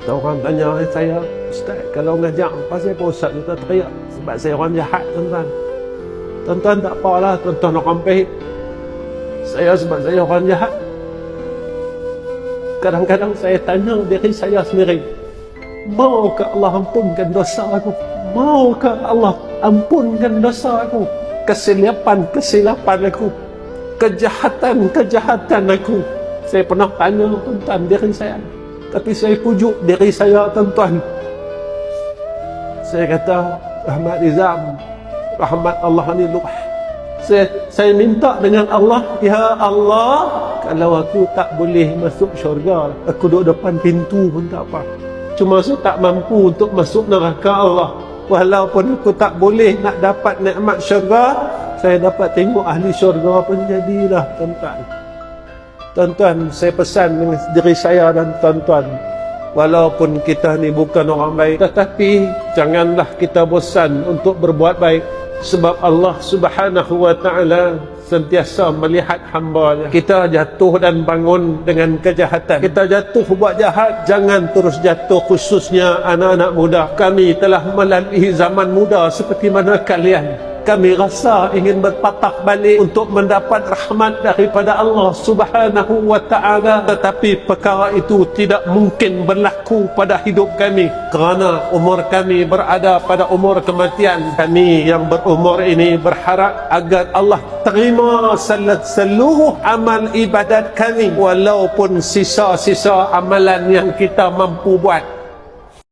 Ada orang tanya saya, Ustaz, kalau ngajar pasal apa Ustaz kita teriak? Sebab saya orang jahat, tuan-tuan. Tuan-tuan tak apalah, tuan-tuan orang baik. Saya sebab saya orang jahat. Kadang-kadang saya tanya diri saya sendiri, maukah Allah ampunkan dosa aku? Maukah Allah ampunkan dosa aku? Kesilapan aku, kejahatan aku. Saya pernah tanya tuan-tuan diri saya, tapi saya pujuk diri saya, tuan-tuan. Saya kata, rahmat Nizam, rahmat Allah ni luah. Saya minta dengan Allah, ya Allah, kalau aku tak boleh masuk syurga, aku duduk depan pintu pun tak apa. Cuma saya tak mampu untuk masuk neraka Allah. Walaupun aku tak boleh nak dapat nikmat syurga, saya dapat tengok ahli syurga pun jadilah, tuan-tuan. Tuan-tuan, saya pesan dengan diri saya dan tuan-tuan, walaupun kita ni bukan orang baik, tetapi janganlah kita bosan untuk berbuat baik. Sebab Allah Subhanahu wa ta'ala sentiasa melihat hamba-Nya. Kita jatuh dan bangun dengan kejahatan, kita jatuh buat jahat, jangan terus jatuh, khususnya anak-anak muda. Kami telah melalui zaman muda seperti mana kalian. Kami rasa ingin berpatah balik untuk mendapat rahmat daripada Allah Subhanahu wa ta'ala, tetapi perkara itu tidak mungkin berlaku pada hidup kami kerana umur kami berada pada umur kematian. Kami yang berumur ini berharap agar Allah terima seluruh amal ibadat kami, walaupun sisa-sisa amalan yang kita mampu buat.